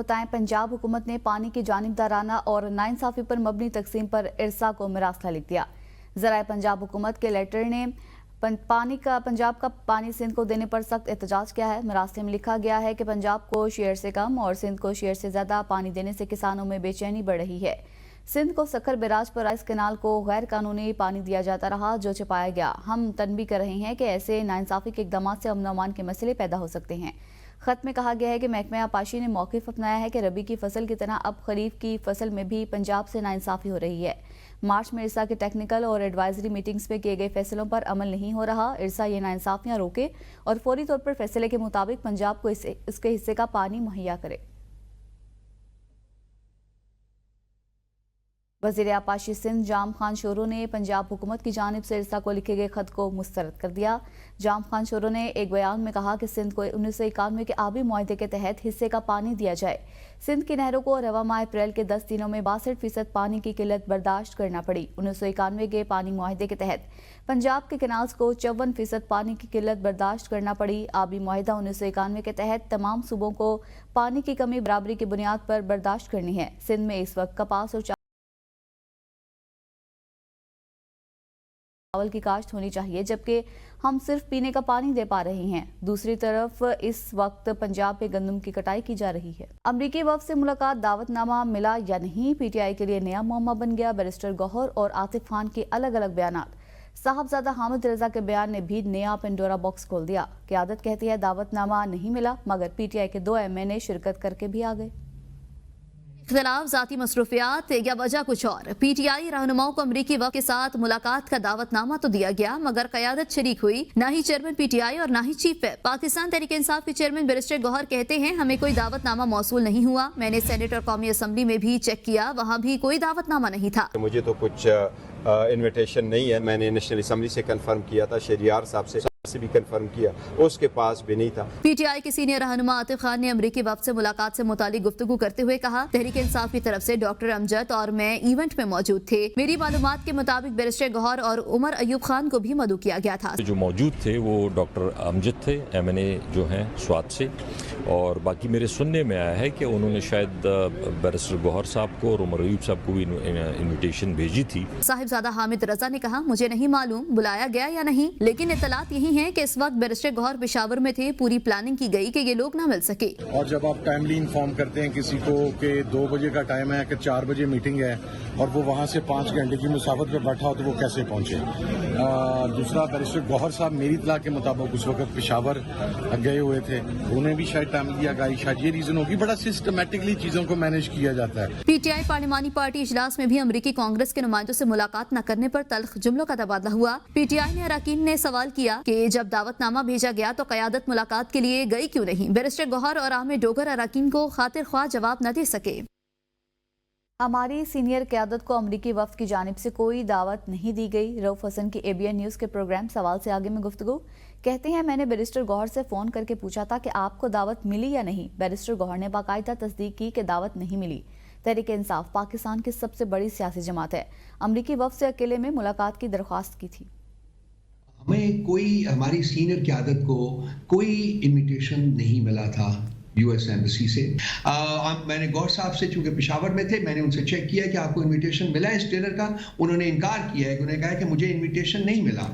بتائیں पंजाब हुकूमत ने पानी की जानिबदाराना और नाइंसाफी पर मबनी तकसीम पर इरसा को मरासला लिख दिया। ज़राए पंजाब हुकूमत के लेटर ने पंजाब का पानी सिंध को देने पर सख्त एहतजाज किया है। मरासले में लिखा गया है कि पंजाब को शेयर से कम और सिंध को शेयर से ज्यादा पानी देने से किसानों में बेचैनी बढ़ रही है। सिंध को सखर बैराज पर राइस कैनाल को गैर कानूनी पानी दिया जाता रहा जो छिपाया गया। हम तनबीह कर रहे हैं कि ऐसे नाइंसाफी के इकदाम से अमन अमान के मसले पैदा हो सकते हैं। खत में कहा गया है कि महकमा आपाशी ने मौक़िफ़ अपनाया है कि रबी की फसल की तरह अब खरीफ की फसल में भी पंजाब से नाइंसाफी हो रही है। मार्च में इरसा की टेक्निकल और एडवाइजरी मीटिंग्स में किए गए फैसलों पर अमल नहीं हो रहा। इरसा ये नाइंसाफियां रोके और फौरी तौर पर फैसले के मुताबिक पंजाब को इसके हिस्से का पानी मुहैया करे। वज़ीर आपाशी सिंध जाम खान शोरो ने पंजाब हुकूमत की जानिब से इरसा को लिखे गए खत को मुस्तरद कर दिया। जाम खान शोरो ने एक बयान में कहा कि सिंध को 1991 के आबी मुआहदे के तहत हिस्से का पानी दिया जाए। सिंध की नहरों को रवा माह अप्रैल के 10 दिनों में 62% पानी की किल्लत बर्दाश्त करना पड़ी। 1991 के पानी मुआहदे के तहत पंजाब के कैनाल्स को 54% पानी की किल्लत बर्दाश्त करना पड़ी। आबी मुआहदा 1991 के तहत तमाम सूबों को पानी की कमी बराबरी की बुनियाद पर बर्दाश्त करनी है। सिंध में इस वक्त कपास और चावल की काश्त होनी चाहिए, जबकि हम सिर्फ पीने का पानी दे पा रहे हैं। दूसरी तरफ इस वक्त पंजाब में गंदम की कटाई की जा रही है। अमरीकी वफ़द से मुलाकात, दावतनामा मिला या नहीं, पीटीआई के लिए नया मुअम्मा बन गया। बैरिस्टर गौहर और आतिफ खान के अलग अलग बयानात। साहबजादा हामिद रजा के बयान ने भी नया पेंडोरा बॉक्स खोल दिया। क़यादत कहती है दावतनामा नहीं मिला, मगर पीटीआई के 2 MNA शिरकत करके भी आ गए। इख्तिलाफ, ज़ाती मसरूफियात या वजह कुछ और। पीटीआई रहनुमाओं को अमरीकी वफ़द के साथ मुलाकात का दावतनामा तो दिया गया, मगर क़यादत शरीक हुई ना ही चेयरमैन पीटीआई और ना ही चीफ व्हिप। पाकिस्तान तहरीक इंसाफ के चेयरमैन बैरिस्टर गौहर कहते हैं हमें कोई दावतनामा मौसूल नहीं हुआ। मैंने सेनेट और कौमी असम्बली में भी चेक किया, वहाँ भी कोई दावतनामा नहीं था। मुझे तो कुछ इन्विटेशन नहीं है। मैंने नेशनल असम्बली से कंफर्म किया था, शहरियार साहब से भी कंफर्म किया, उसके पास भी नहीं था। पीटीआई के सीनियर रहनुमा आतिफ खान ने अमरीकी वफ़द से मुलाकात से मुतालिक गुफ्तगू करते हुए कहा, तहरीक इंसाफ की तरफ से डॉक्टर अमजद और मैं इवेंट में मौजूद थे। मेरी मालूमात के मुताबिक बैरिस्टर गौहर और उमर अयूब खान को भी मदऊ किया गया था। जो मौजूद थे वो डॉक्टर अमजद थे, MNA जो हैं स्वात से, और बाकी मेरे सुनने में आया है कि उन्होंने शायद बैरिस्टर गौहर साहब को और उमर अयूब साहब को भी इन्विटेशन भेजी थी। साहिबजादा हामिद रजा ने कहा, मुझे नहीं मालूम बुलाया गया या नहीं, लेकिन इत्तलात यही है कि इस वक्त बैरिस्टर गौहर पेशावर में थे। पूरी प्लानिंग की गई कि ये लोग ना मिल सके। और जब आप टाइमली इन्फॉर्म करते हैं किसी को कि 2 बजे का टाइम है कि 4 बजे मीटिंग है और वो वहाँ से 5 घंटे की मुसाफत पे बैठा हो तो वो कैसे पहुँचे। दूसरा, बैरिस्टर गौहर साहब मेरी इत्तला के मुताबिक उस वक्त पेशावर गए हुए थे, उन्हें भी शायद टाइम दिया गया। शायद ये रीजन होगी। बड़ा सिस्टमेटिकली चीजों को मैनेज किया जाता है। पीटीआई पार्लिमानी पार्टी इजलास में भी अमरीकी कांग्रेस के नुमाइंदों से मुलाकात न करने पर तल्ख जुमलों का तबादला हुआ। पीटीआई ने अरकान ने सवाल किया कि जब दावतनामा भेजा गया तो क़यादत मुलाकात के लिए गई क्यों नहीं। बैरिस्टर गौहर और आमिर डोगर अरकान को खातिर ख्वाह जवाब न दे सके। हमारी सीनियर क़यादत को अमरीकी वफ़द की जानिब से कोई दावत नहीं दी गई। रऊफ हसन की ABN न्यूज़ के प्रोग्राम सवाल से आगे में गुफ्तगू। कहते हैं मैंने बैरिस्टर गौहर से फ़ोन करके पूछा था कि आपको दावत मिली या नहीं। बैरिस्टर गौहर ने बाकायदा तस्दीक की कि दावत नहीं मिली। तहरीक इंसाफ पाकिस्तान की सबसे बड़ी सियासी जमात है। अमरीकी वफ़द से अकेले में मुलाकात की दरख्वास्त की थी। हमें कोई, हमारी सीनियर क़यादत को कोई इन्विटेशन नहीं मिला था US एम्बेसी से। मैंने गौर साहब से, चूंकि पेशावर में थे, मैंने उनसे चेक किया कि आपको इन्विटेशन मिला है इस डिनर का। उन्होंने इनकार किया है, उन्होंने कहा कि मुझे इन्विटेशन नहीं मिला।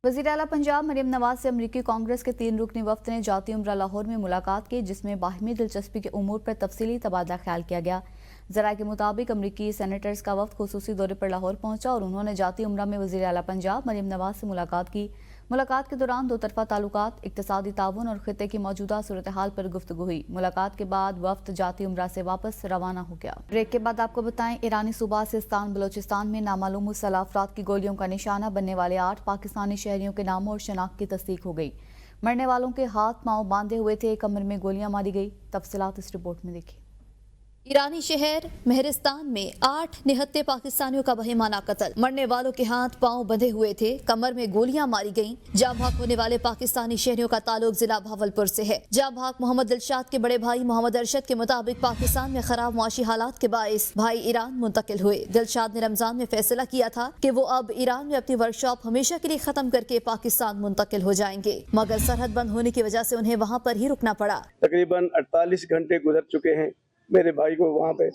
वज़ीर आला पंजाब मरियम नवाज से अमरीकी कांग्रेस के 3 रुकनी वफ़द ने जाती उम्रा लाहौर में मुलाकात की, जिसमें बाहमी दिलचस्पी के उमूर पर तफसीली तबादला ख्याल किया गया। ज़राए के मुताबिक अमरीकी सेनेटर्स का वफ़द खुसूसी दौरे पर लाहौर पहुंचा और उन्होंने जाती उम्रा में वज़ीर आला पंजाब मरियम नवाज से मुलाकात की। मुलाकात के दौरान 2 तरफ़ा ताल्लुकात, इक़्तिसादी ताउन और ख़ित्ते की मौजूदा सूरत हाल पर गुफ्तगू हुई। मुलाकात के बाद वफ़द जाती उम्रा से वापस रवाना हो गया। ब्रेक के बाद आपको बताएं, ईरानी सूबा सिस्तान बलोचिस्तान में नामालूम मुसल्लह अफराद की गोलियों का निशाना बनने वाले 8 पाकिस्तानी शहरियों के नामों और शनाख्त की तस्दीक हो गई। मरने वालों के हाथ पांव बांधे हुए थे, कमर में गोलियां मारी गई। तफसीलात इस रिपोर्ट में देखिए। ईरानी शहर महरिस्तान में 8 निहत्ते पाकिस्तानियों का बहिमाना कत्ल। मरने वालों के हाथ पांव बंधे हुए थे, कमर में गोलियां मारी गईं। जाम भाग होने वाले पाकिस्तानी शहरियों का ताल्लुक जिला भावलपुर से है। जाम भाग मोहम्मद दिलशाद के बड़े भाई मोहम्मद अरशद के मुताबिक पाकिस्तान में खराब मुआशी हालात के बाइस भाई ईरान मुंतकिल हुए। दिलशाद ने रमजान में फैसला किया था कि वो अब ईरान में अपनी वर्कशॉप हमेशा के लिए खत्म करके पाकिस्तान मुंतकिल हो जाएंगे, मगर सरहद बंद होने की वजह से उन्हें वहाँ पर ही रुकना पड़ा। तकरीबन 48 घंटे गुजर चुके हैं, मेरे भाई को वहाँ पे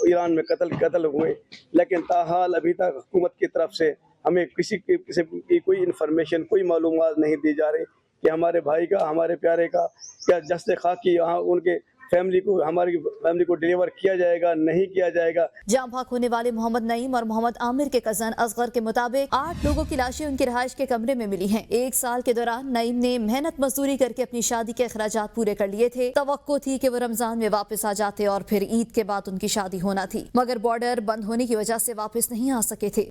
ईरान में कत्ल हुए, लेकिन ताहाल अभी तक हुकूमत की तरफ से हमें किसी की कोई इन्फॉर्मेशन, कोई मालूमात नहीं दी जा रही कि हमारे भाई का, हमारे प्यारे का क्या जस्ते खाकी यहाँ उनके हमारी फैमिली को डिलीवर किया जाएगा, नहीं किया जाएगा। जाम भाग होने वाले मोहम्मद नईम और मोहम्मद आमिर के कजन असगर के मुताबिक 8 लोगों की लाशें उनकी रिहाइश के कमरे में मिली हैं। 1 साल के दौरान नईम ने मेहनत मजदूरी करके अपनी शादी के अखराजात पूरे कर लिए थे। तवक्को थी कि वो रमजान में वापस आ जाते और फिर ईद के बाद उनकी शादी होना थी, मगर बॉर्डर बंद होने की वजह से वापस नहीं आ सके थे।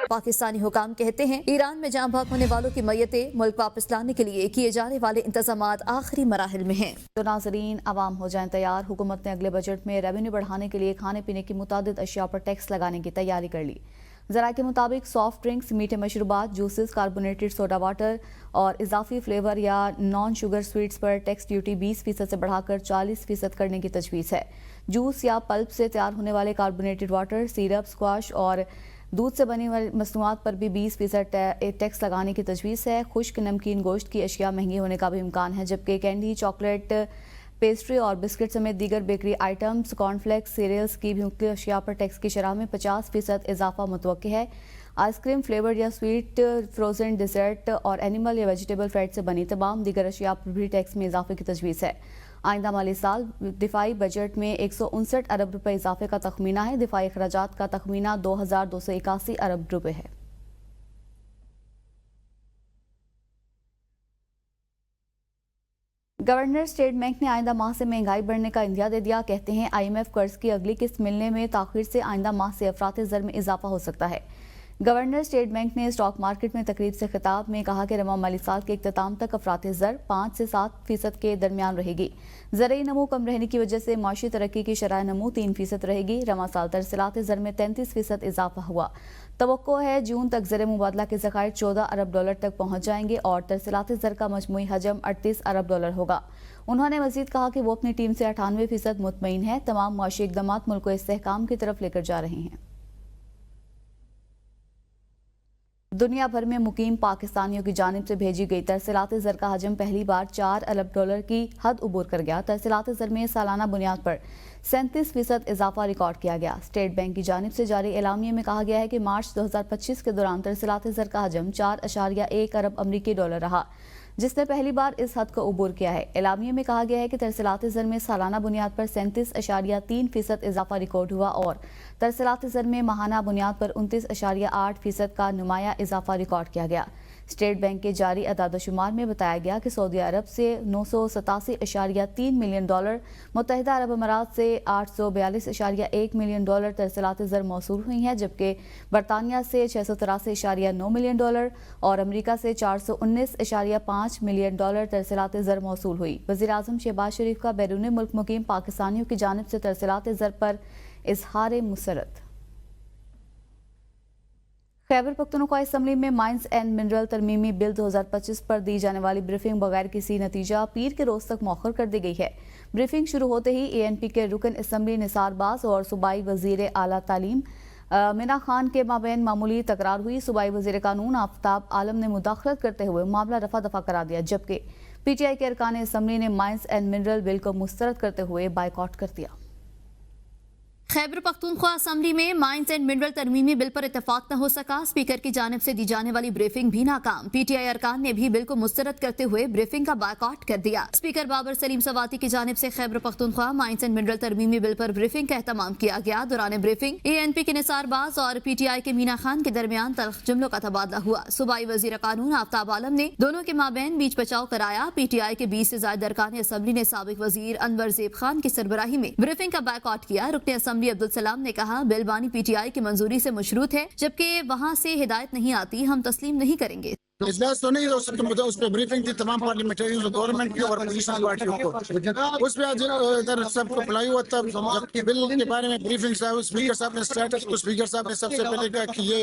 पाकिस्तानी हुकाम कहते हैं ईरान में जाम भाग होने वालों की मैयतें मुल्क वापस लाने के लिए किए जाने वाले इंतजामात आखिरी मराहिल में हैं। तो नाजरीन, आवाम हो जाएं तैयार। हुकूमत ने अगले बजट में रेवेन्यू बढ़ाने के लिए खाने पीने की मुतादिद अशिया पर टैक्स लगाने की तैयारी कर ली। ज़राए के मुताबिक सॉफ्ट ड्रिंक्स, मीठे मशरूबात, जूसेस, कार्बोनेटेड सोडा वाटर और इजाफी फ्लेवर या नॉन शुगर स्वीट्स पर टैक्स ड्यूटी 20% से बढ़ाकर 40% करने की तजवीज़ है। जूस या पल्प से तैयार होने वाले कार्बोनेटेड वाटर, सिरप, स्क्वाश और दूध से बनी वाली मसनूआत पर भी 20% टैक्स लगाने की तजवीज़ है। खुश्क नमकीन गोश्त की अशिया महंगी होने का भी इम्कान है, जबकि कैंडी, चॉकलेट, पेस्ट्री और बिस्किट समेत दीगर बेकरी आइटम्स, कॉर्नफ्लेक्स, सीरियल्स की भी मुख्तलिफ अशिया पर टैक्स की शरह में 50% इजाफा मुतवक्की है। आइसक्रीम, फ्लेवर या स्वीट, फ्रोजन डिज़र्ट और एनिमल या वेजिटेबल फैट से बनी तमाम दीगर अशिया पर भी टैक्स में इजाफे की तजवीज़ है। आइंदा माली साल दिफाई बजट में 159 अरब रुपए इजाफे का तखमीना है। दिफाई अखराजात का तखमीना 2281 अरब रुपए है। गवर्नर स्टेट बैंक ने आइंदा माह से महंगाई बढ़ने का इंदिया दे दिया। कहते हैं IMF कर्ज की अगली किस्त मिलने में ताखिर से आइंदा माह से अफराते ज़र में इजाफा हो सकता है। गवर्नर स्टेट बैंक ने स्टॉक मार्केट में तकरीब से खिताब में कहा कि रवा माली साल के इख्तिताम तक अफराते ज़र 5 से 7% के दरमियान रहेगी। ज़रई नमू कम रहने की वजह से माशी तरक्की की शरह नमू 3% रहेगी। रवा साल तरसीलात ज़र में 33% इजाफा हुआ। तवक्को है जून तक ज़र मुबादला के ज़खायर 14 अरब डॉलर तक पहुँच जाएंगे और तरसीलात ज़र का मजमूई हजम 38 अरब डॉलर होगा। उन्होंने मजीद कहा कि वो अपनी टीम से 98% मुतमईन है। तमाम मुआशी इक़दामात मुल्क को इस्तेहकाम की तरफ लेकर जा रहे हैं। दुनिया भर में मुकीम पाकिस्तानियों की जानिब से भेजी गई तरसीलात ज़र का हजम पहली बार 4 अरब डॉलर की हद उबूर कर गया। तरसीलात ज़र में सालाना बुनियाद पर 37% इजाफा रिकॉर्ड किया गया। स्टेट बैंक की जानिब से जारी एलामिये में कहा गया है कि मार्च 2025 के दौरान तरसीलात ज़र का हजम 4.1 अरब अमरीकी डॉलर रहा, जिसने पहली बार इस हद को उबूर किया है। एलामिये में कहा गया है कि तरसीलात ज़र में सालाना बुनियाद पर 37.3% इजाफा रिकॉर्ड हुआ और तरसीलात ज़र में माहाना बुनियाद पर 29.8% का नुमाया इजाफा रिकॉर्ड किया गया। स्टेट बैंक के जारी अदाद-ओ-शुमार में बताया गया कि सऊदी अरब से 987.3 मिलियन डॉलर, मुत्तहिदा अरब अमारात से 842.1 मिलियन डॉलर तरसीलात ज़र मौसूल हुई हैं, जबकि बरतानिया से 683.9 मिलियन डॉलर और अमरीका से 419.5 मिलियन डॉलर तरसीलात ज़र मौसूल हुई। वज़ीर आज़म शहबाज शरीफ का बैरून मुल्क मुकीम पाकिस्तानियों की जानिब से तरसीलात ज़र पर इजहार मुसरत। खैबर पख्तूनख्वा असम्बली में माइंस एंड मिनरल तरमीमी बिल 2025 पर दी जाने वाली ब्रीफिंग बगैर किसी नतीजा पीर के रोज तक मौखर कर दी गई है। ब्रीफिंग शुरू होते ही ANP के रुकन असम्बली निसार बाज और सूबाई वजीर आला तालीम मीना खान के माबैन मामूली तकरार हुई। सूबाई वजीर कानून आफ्ताब आलम ने मुदाखलत करते हुए मामला रफा दफा करा दिया, जबकि PTI के अरकान असम्बली ने माइंस एंड मिनरल बिल को मुस्तरद करते हुए बाइकआउट कर दिया। खैबर पख्तूनख्वा असम्बली में माइंस एंड मिनरल तरमीमी बिल पर इत्तेफाक न हो सका। स्पीकर की जानिब से दी जाने वाली ब्रीफिंग भी नाकाम। PTI अरकान ने भी बिल को मुस्तरद करते हुए ब्रीफिंग का बायकॉट कर दिया। स्पीकर बाबर सलीम सवाती की जानिब से Khyber Pakhtunkhwa mines and mineral तरमीमी बिल पर ब्रीफिंग का एहतमाम किया गया। दौरान ब्रीफिंग ANP के निसार बाज और PTI के मीना खान के दरमियान तल्ख जुमलों का तबादला हुआ। सूबाई वजीर कानून आफ्ताब आलम ने दोनों के माबैन बीच बचाव कराया। PTI के 20 से ज्यादा अरकान असम्बली ने साबिक वजीर अनवर ज़ेब खान की सरबराही में ब्रीफिंग का बायकॉट किया। रुकने असम्बली असम्बली अब्दुल सलाम ने कहा, बिल बानी PTI की मंजूरी से मशरूत है, जबकि वहाँ से हिदायत नहीं आती हम तस्लीम नहीं करेंगे। इजलास तो नहीं हो सकता, उस पर ब्रीफिंग थी तमाम पार्लियामेंटरियंस गवर्नमेंट की और अपोजिशन पार्टियों को, उस पर आज इधर सबको अप्लाई हुआ। तब जबकि बिल के बारे में ब्रीफिंग साहब स्पीकर साहब ने स्टेटस को स्पीकर साहब ने सबसे पहले कहा कि ये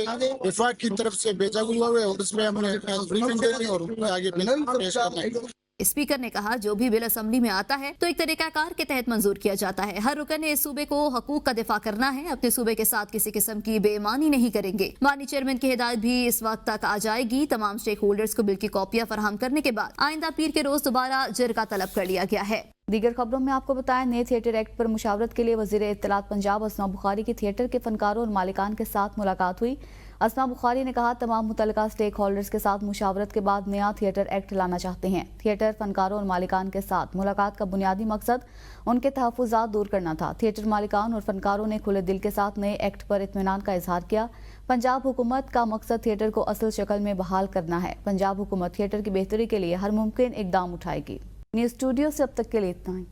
वफाक की तरफ से भेजा हुआ है और उसमें हमने ब्रीफिंग दे दी और आगे बिल पेश करना है। स्पीकर ने कहा, जो भी बिल असेंबली में आता है तो एक तरीकाकार के तहत मंजूर किया जाता है। हर रुकन ने इस सूबे को हकूक का दिफा करना है, अपने सूबे के साथ किसी किस्म की बेईमानी नहीं करेंगे। मानी चेयरमैन की हिदायत भी इस वक्त तक आ जाएगी। तमाम स्टेक होल्डर्स को बिल की कॉपियां फराहम करने के बाद आइंदा पीर के रोज दोबारा जिरगा तलब कर लिया गया है। दीगर खबरों में आपको बताएं, नए थिएटर एक्ट पर मुशावरत के लिए वजीर इत्तलात पंजाब अस्मा बुखारी की थिएटर के फनकारों और मालिकान के साथ मुलाकात हुई। अस्मा बुखारी ने कहा, तमाम मुतल्लिका स्टेक होल्डर्स के साथ मुशावरत के बाद नया थिएटर एक्ट लाना चाहते हैं। थिएटर फनकारों और मालिकान के साथ मुलाकात का बुनियादी मकसद उनके तहफ़्फ़ुज़ात दूर करना था। थिएटर मालिकान और फनकारों ने खुले दिल के साथ नए एक्ट पर इत्मीनान का इजहार किया। पंजाब हुकूमत का मकसद थिएटर को असल शक्ल में बहाल करना है। पंजाब हुकूमत थिएटर की बेहतरी के लिए हर मुमकिन इकदाम उठाएगी। न्यूज़ स्टूडियो से अब तक के लिए इतना ही।